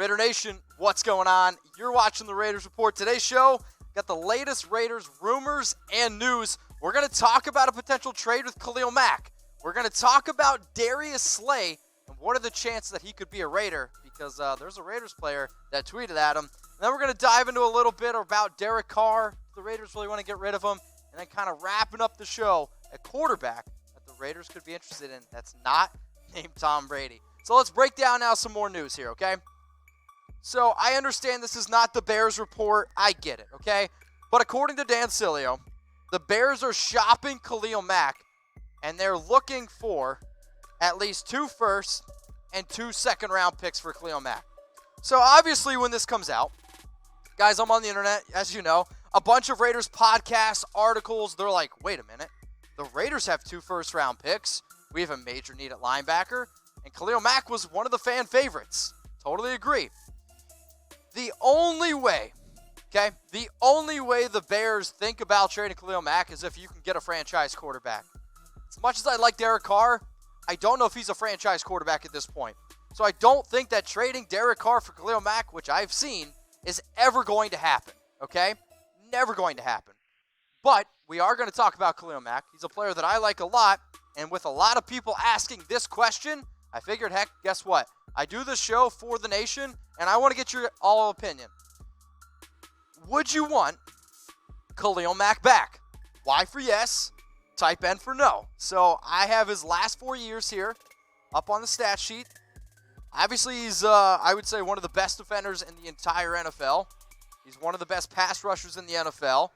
Raider Nation, what's going on? You're watching the Raiders Report. Today's show, got the latest Raiders rumors and news. We're going to talk about a potential trade with Khalil Mack. We're going to talk about Darius Slay and what are the chances that he could be a Raider, because there's a Raiders player that tweeted at him. And then we're going to dive into a little bit about Derek Carr. The Raiders really want to get rid of him. And then kind of wrapping up the show, a quarterback that the Raiders could be interested in that's not named Tom Brady. So let's break down now some more news here, okay? So I understand this is not the Bears report. I get it, okay? But according to Dan Sileo, the Bears are shopping Khalil Mack, and they're looking for at least 2 first and 2 second-round picks for Khalil Mack. So obviously when this comes out, guys, I'm on the internet, as you know, a bunch of Raiders podcasts, articles, they're like, wait a minute, the Raiders have 2 first-round picks. We have a major need at linebacker, and Khalil Mack was one of the fan favorites. Totally agree. The only way the Bears think about trading Khalil Mack is if you can get a franchise quarterback. As much as I like Derek Carr, I don't know if he's a franchise quarterback at this point. So I don't think that trading Derek Carr for Khalil Mack, which I've seen, is ever going to happen, okay? Never going to happen. But we are going to talk about Khalil Mack. He's a player that I like a lot, and with a lot of people asking this question, I figured, heck, guess what? I do this show for the nation, and I want to get your all opinion. Would you want Khalil Mack back? Y for yes, type N for no. So I have his last 4 years here up on the stat sheet. Obviously, he's, I would say, one of the best defenders in the entire NFL. He's one of the best pass rushers in the NFL.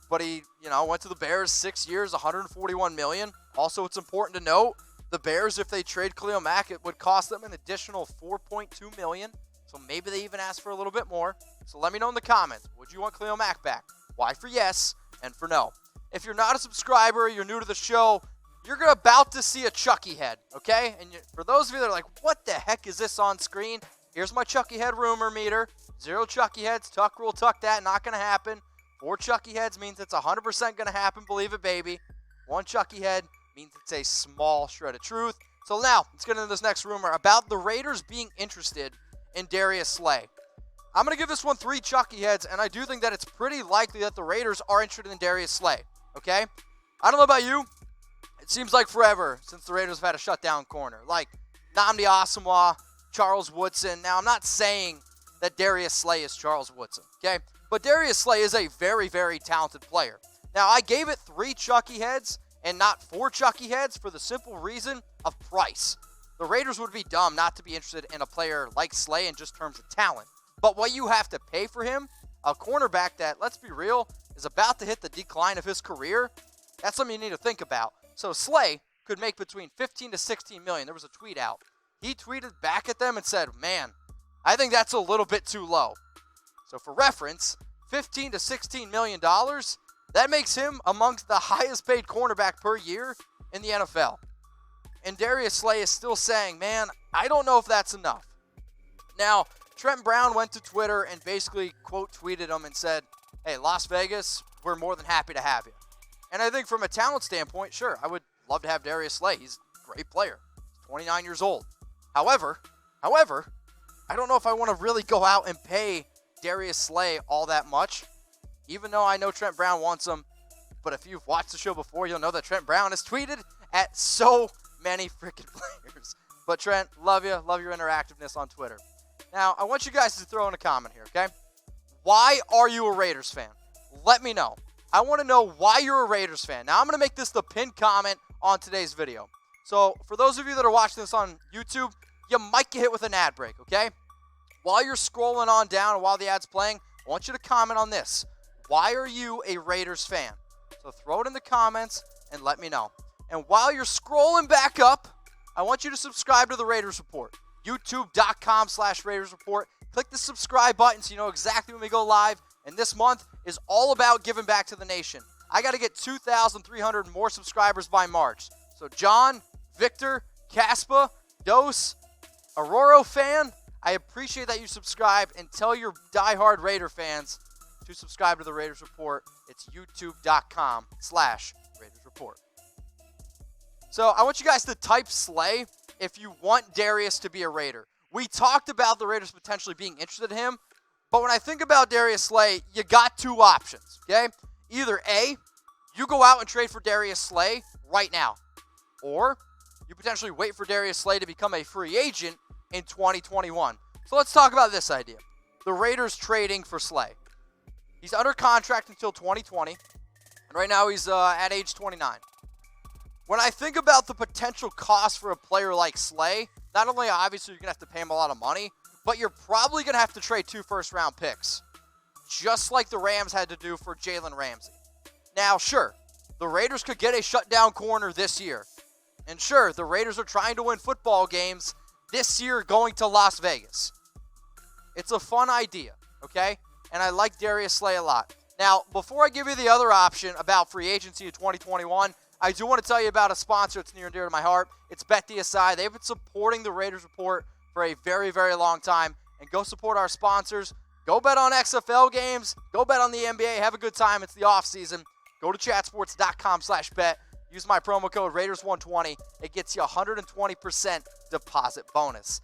But he, went to the Bears 6 years, $141 million. Also, it's important to note, the Bears, if they trade Khalil Mack, it would cost them an additional $4.2 million. So maybe they even ask for a little bit more. So let me know in the comments. Would you want Khalil Mack back? Y for yes and for no. If you're not a subscriber, you're new to the show, you're about to see a Chucky head, okay? And for those of you that are like, what the heck is this on screen? Here's my Chucky head rumor meter. 0 Chucky heads. Tuck rule, tuck that. Not going to happen. 4 Chucky heads means it's 100% going to happen. Believe it, baby. 1 Chucky head means it's a small shred of truth. So now, let's get into this next rumor about the Raiders being interested in Darius Slay. I'm going to give this one 3 Chucky heads, and I do think that it's pretty likely that the Raiders are interested in Darius Slay, okay? I don't know about you. It seems like forever since the Raiders have had a shutdown corner. Like Nnamdi Asomugha, Charles Woodson. Now, I'm not saying that Darius Slay is Charles Woodson, okay? But Darius Slay is a very, very talented player. Now, I gave it 3 Chucky heads and not 4 Chucky heads for the simple reason of price. The Raiders would be dumb not to be interested in a player like Slay in just terms of talent. But what you have to pay for him, a cornerback that, let's be real, is about to hit the decline of his career, that's something you need to think about. So Slay could make between 15 to 16 million. There was a tweet out. He tweeted back at them and said, man, I think that's a little bit too low. So for reference, $15 to $16 million, that makes him amongst the highest paid cornerback per year in the NFL. And Darius Slay is still saying, man, I don't know if that's enough. Now, Trent Brown went to Twitter and basically quote tweeted him and said, hey, Las Vegas, we're more than happy to have you. And I think from a talent standpoint, sure, I would love to have Darius Slay. He's a great player. He's 29 years old. However, I don't know if I want to really go out and pay Darius Slay all that much, even though I know Trent Brown wants him. But if you've watched the show before, you'll know that Trent Brown has tweeted at so many freaking players. But Trent, love you. Love your interactiveness on Twitter. Now, I want you guys to throw in a comment here, okay? Why are you a Raiders fan? Let me know. I want to know why you're a Raiders fan. Now, I'm going to make this the pinned comment on today's video. So, for those of you that are watching this on YouTube, you might get hit with an ad break, okay? While you're scrolling on down and while the ad's playing, I want you to comment on this. Why are you a Raiders fan? So, throw it in the comments and let me know. And while you're scrolling back up, I want you to subscribe to the Raiders Report. YouTube.com/Raiders Report. Click the subscribe button so you know exactly when we go live. And this month is all about giving back to the nation. I got to get 2,300 more subscribers by March. So John, Victor, Caspa, Dose, Aurora fan, I appreciate that you subscribe, and tell your diehard Raider fans to subscribe to the Raiders Report. It's youtube.com/Raiders Report. So I want you guys to type Slay if you want Darius to be a Raider. We talked about the Raiders potentially being interested in him, but when I think about Darius Slay, you got two options, okay? Either A, you go out and trade for Darius Slay right now, or you potentially wait for Darius Slay to become a free agent in 2021. So let's talk about this idea. The Raiders trading for Slay. He's under contract until 2020, and right now he's at age 29. When I think about the potential cost for a player like Slay, not only obviously you're going to have to pay him a lot of money, but you're probably going to have to trade 2 first-round picks, just like the Rams had to do for Jalen Ramsey. Now, sure, the Raiders could get a shutdown corner this year. And sure, the Raiders are trying to win football games this year going to Las Vegas. It's a fun idea, okay? And I like Darius Slay a lot. Now, before I give you the other option about free agency in 2021, I do want to tell you about a sponsor that's near and dear to my heart. It's BetDSI. They've been supporting the Raiders Report for a very, very long time. And go support our sponsors. Go bet on XFL games. Go bet on the NBA. Have a good time. It's the off season. Go to chatsports.com/bet. Use my promo code Raiders120. It gets you 120% deposit bonus.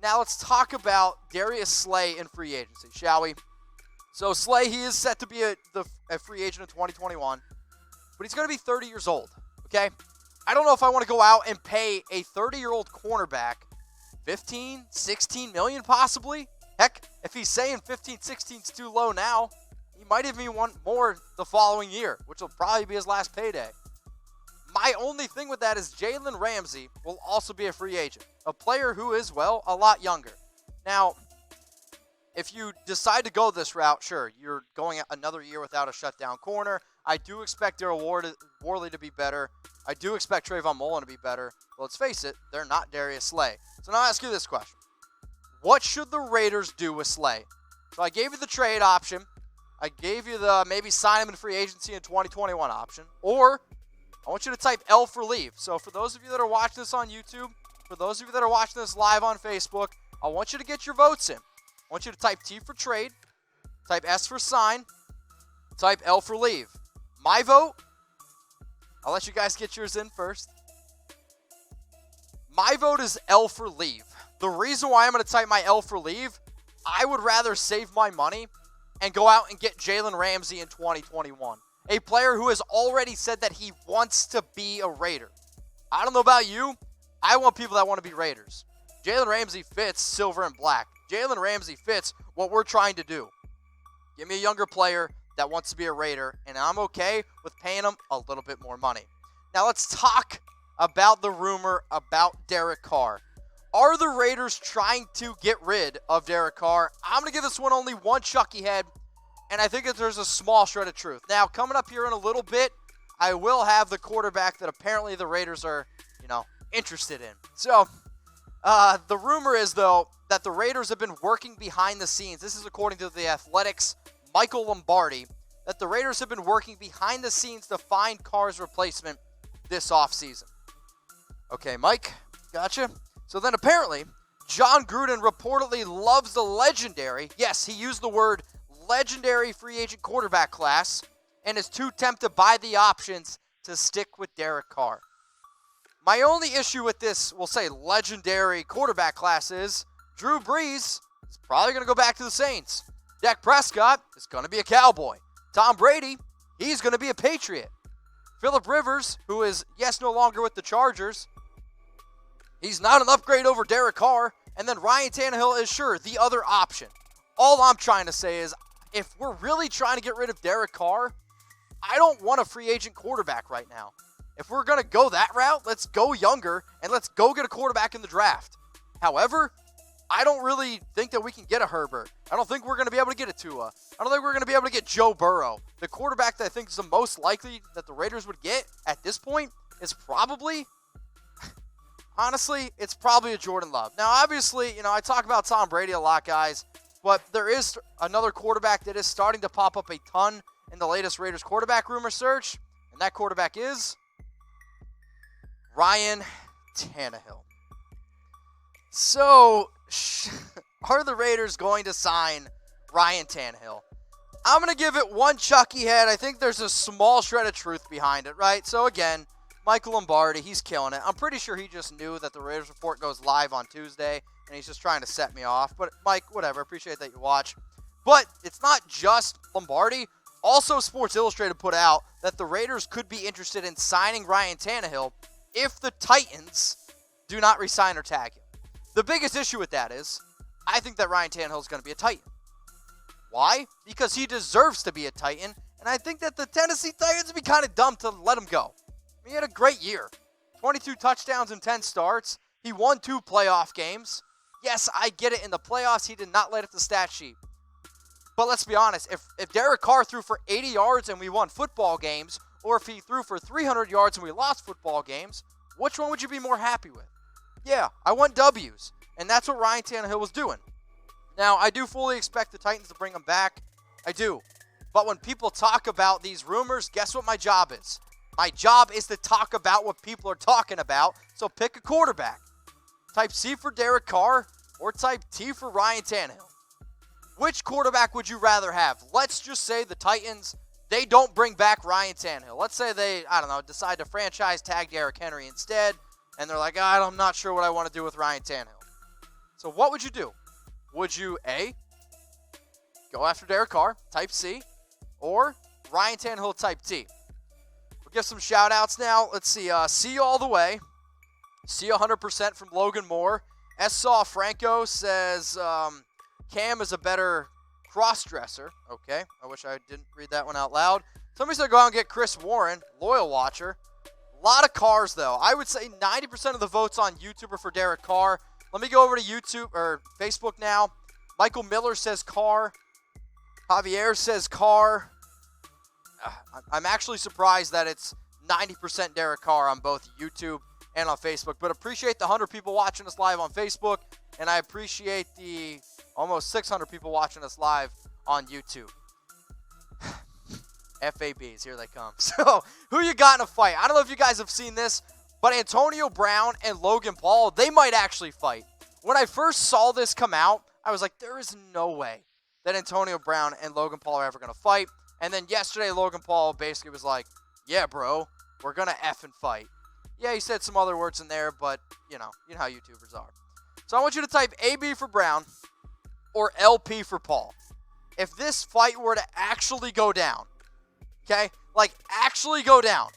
Now let's talk about Darius Slay in free agency, shall we? So Slay, he is set to be a free agent in 2021, but he's going to be 30 years old, okay? I don't know if I want to go out and pay a 30-year-old cornerback 15, 16 million possibly. Heck, if he's saying 15, 16 is too low now, he might even want more the following year, which will probably be his last payday. My only thing with that is Jalen Ramsey will also be a free agent, a player who is, well, a lot younger. Now, if you decide to go this route, sure, you're going another year without a shutdown corner. I do expect Daryl Worley to be better. I do expect Trayvon Mullen to be better. But let's face it, they're not Darius Slay. So now I'll ask you this question. What should the Raiders do with Slay? So I gave you the trade option. I gave you the maybe sign him in free agency in 2021 option. Or I want you to type L for leave. So for those of you that are watching this on YouTube, for those of you that are watching this live on Facebook, I want you to get your votes in. I want you to type T for trade, type S for sign, type L for leave. My vote, I'll let you guys get yours in first. My vote is L for leave. The reason why I'm going to type my L for leave, I would rather save my money and go out and get Jalen Ramsey in 2021. A player who has already said that he wants to be a Raider. I don't know about you. I want people that want to be Raiders. Jalen Ramsey fits silver and black. Jalen Ramsey fits what we're trying to do. Give me a younger player that wants to be a Raider, and I'm okay with paying him a little bit more money. Now let's talk about the rumor about Derek Carr. Are the Raiders trying to get rid of Derek Carr? I'm going to give this one only one Chucky head, and I think that there's a small shred of truth. Now, coming up here in a little bit, I will have the quarterback that apparently the Raiders are, interested in. So, the rumor is, though, that the Raiders have been working behind the scenes. This is according to the Athletic's Michael Lombardi, that the Raiders have been working behind the scenes to find Carr's replacement this offseason. Okay, Mike, gotcha. So then apparently, John Gruden reportedly loves the legendary, yes, he used the word legendary free agent quarterback class, and is too tempted by the options to stick with Derek Carr. My only issue with this, we'll say, legendary quarterback class is Drew Brees is probably going to go back to the Saints. Dak Prescott is going to be a Cowboy. Tom Brady, he's going to be a Patriot. Phillip Rivers, who is, yes, no longer with the Chargers, he's not an upgrade over Derek Carr. And then Ryan Tannehill is, sure, the other option. All I'm trying to say is, if we're really trying to get rid of Derek Carr, I don't want a free agent quarterback right now. If we're going to go that route, let's go younger, and let's go get a quarterback in the draft. However, I don't really think that we can get a Herbert. I don't think we're going to be able to get a Tua. I don't think we're going to be able to get Joe Burrow. The quarterback that I think is the most likely that the Raiders would get at this point is probably, honestly, it's probably a Jordan Love. Now, obviously, I talk about Tom Brady a lot, guys, but there is another quarterback that is starting to pop up a ton in the latest Raiders quarterback rumor search, and that quarterback is Ryan Tannehill. So, are the Raiders going to sign Ryan Tannehill? I'm going to give it one Chucky head. I think there's a small shred of truth behind it, right? So, again, Michael Lombardi, he's killing it. I'm pretty sure he just knew that the Raiders Report goes live on Tuesday, and he's just trying to set me off. But, Mike, whatever. Appreciate that you watch. But it's not just Lombardi. Also, Sports Illustrated put out that the Raiders could be interested in signing Ryan Tannehill if the Titans do not re-sign or tag him. The biggest issue with that is I think that Ryan Tannehill is going to be a Titan. Why? Because he deserves to be a Titan, and I think that the Tennessee Titans would be kind of dumb to let him go. He had a great year. 22 touchdowns in 10 starts. He won 2 playoff games. Yes, I get it. In the playoffs, he did not light up the stat sheet. But let's be honest. If Derek Carr threw for 80 yards and we won football games, or if he threw for 300 yards and we lost football games, which one would you be more happy with? Yeah, I want W's. And that's what Ryan Tannehill was doing. Now, I do fully expect the Titans to bring him back. I do. But when people talk about these rumors, guess what my job is? My job is to talk about what people are talking about. So pick a quarterback. Type C for Derek Carr or type T for Ryan Tannehill. Which quarterback would you rather have? Let's just say the Titans, they don't bring back Ryan Tannehill. Let's say they, decide to franchise tag Derrick Henry instead. And they're like, I'm not sure what I want to do with Ryan Tannehill. So what would you do? Would you, A, go after Derek Carr, type C, or Ryan Tannehill, type T? We'll give some shout-outs now. Let's see. See all the way. See 100% from Logan Moore. S. Franco says Cam is a better cross-dresser. Okay. I wish I didn't read that one out loud. Somebody said go out and get Chris Warren, loyal watcher. A lot of Cars, though. I would say 90% of the votes on YouTube are for Derek Carr. Let me go over to YouTube or Facebook now. Michael Miller says Carr. Javier says Carr. I'm actually surprised that it's 90% Derek Carr on both YouTube and on Facebook. But appreciate the 100 people watching us live on Facebook. And I appreciate the almost 600 people watching us live on YouTube. FABs, here they come. So, who you got in a fight? I don't know if you guys have seen this, but Antonio Brown and Logan Paul, they might actually fight. When I first saw this come out, I was like, there is no way that Antonio Brown and Logan Paul are ever going to fight. And then yesterday, Logan Paul basically was like, yeah, bro, we're going to effing fight. Yeah, he said some other words in there, but, you know how YouTubers are. So I want you to type AB for Brown or LP for Paul. If this fight were to actually go down, okay, like actually go down,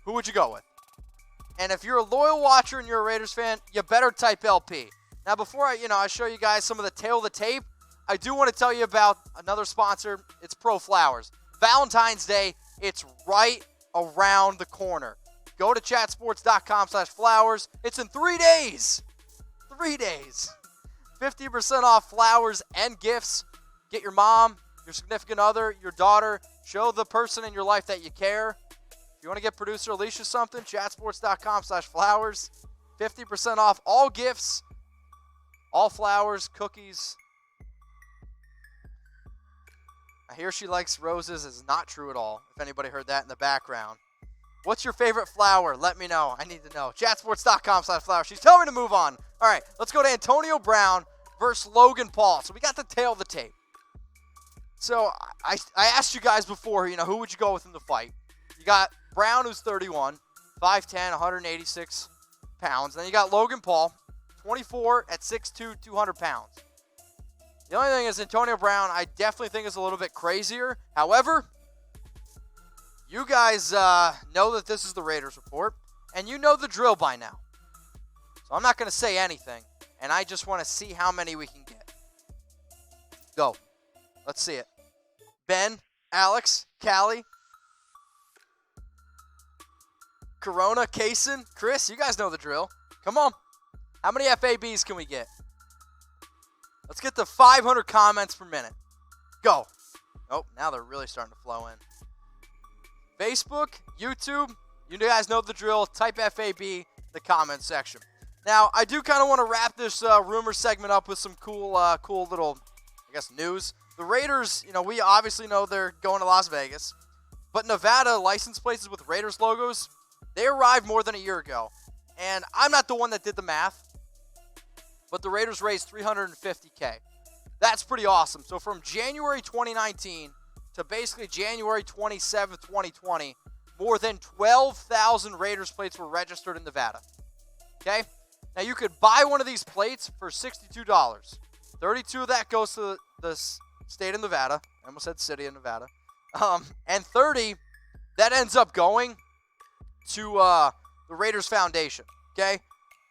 who would you go with? And if you're a loyal watcher and you're a Raiders fan, you better type LP. Now, before I show you guys some of the tail of the tape, I do want to tell you about another sponsor. It's Pro Flowers. Valentine's Day, it's right around the corner. Go to chatsports.com/flowers. It's in 3 days. 3 days. 50% off flowers and gifts. Get your mom, your significant other, your daughter. Show the person in your life that you care. If you want to get producer Alicia something, chatsports.com/flowers. 50% off all gifts, all flowers, cookies. I hear she likes roses is not true at all, if anybody heard that in the background. What's your favorite flower? Let me know. I need to know. Chatsports.com/flowers. She's telling me to move on. All right, let's go to Antonio Brown versus Logan Paul. So we got the tail of the tape. So I asked you guys before, who would you go with in the fight? You got Brown, who's 31, 5'10", 186 pounds. Then you got Logan Paul, 24 at 6'2", 200 pounds. The only thing is Antonio Brown, I definitely think is a little bit crazier. However, you guys know that this is the Raiders Report, and you know the drill by now. So I'm not going to say anything, and I just want to see how many we can get. Go. Let's see it. Ben, Alex, Callie, Corona, Kaysen, Chris, you guys know the drill. Come on. How many FABs can we get? Let's get to 500 comments per minute. Go. Oh, now they're really starting to flow in. Facebook, YouTube, you guys know the drill. Type FAB in the comment section. Now, I do kind of want to wrap this rumor segment up with some cool little, news. The Raiders, we obviously know they're going to Las Vegas. But Nevada license plates with Raiders logos, they arrived more than a year ago. And I'm not the one that did the math. But the Raiders raised $350K. That's pretty awesome. So from January 2019 to basically January 27th, 2020, more than 12,000 Raiders plates were registered in Nevada. Okay? Now, you could buy one of these plates for $62. 32 of that goes to the state of Nevada. I almost said city of Nevada. And 30, that ends up going to the Raiders Foundation, okay?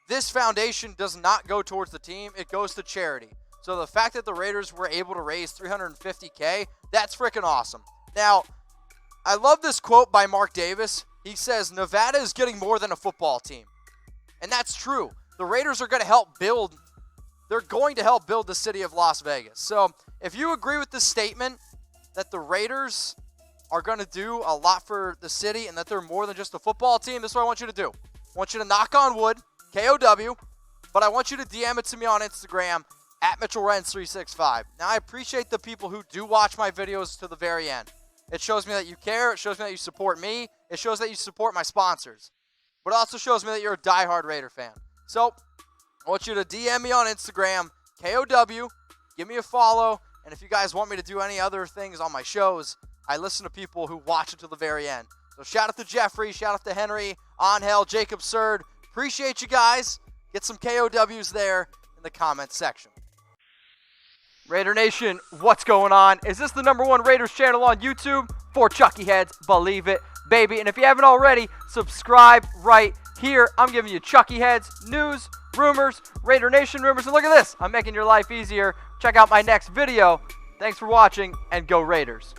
This foundation does not go towards the team. It goes to charity. So the fact that the Raiders were able to raise $350K, that's freaking awesome. Now, I love this quote by Mark Davis. He says, Nevada is getting more than a football team. And that's true. The Raiders are going to help build, they're going to help build the city of Las Vegas. So if you agree with this statement that the Raiders are going to do a lot for the city and that they're more than just a football team, this is what I want you to do. I want you to knock on wood, KOW, but I want you to DM it to me on Instagram at MitchellRens365. Now, I appreciate the people who do watch my videos to the very end. It shows me that you care. It shows me that you support me. It shows that you support my sponsors. But it also shows me that you're a diehard Raider fan. So, I want you to DM me on Instagram, KOW, give me a follow, and if you guys want me to do any other things on my shows, I listen to people who watch it to the very end. So, shout out to Jeffrey, shout out to Henry, Angel, Jacob Surd. Appreciate you guys. Get some KOWs there in the comments section. Raider Nation, what's going on? Is this the #1 Raiders channel on YouTube? For Chucky heads, believe it, baby. And if you haven't already, subscribe right here. I'm giving you Chucky heads, news, rumors, Raider Nation rumors. And look at this, I'm making your life easier. Check out my next video. Thanks for watching, and go Raiders.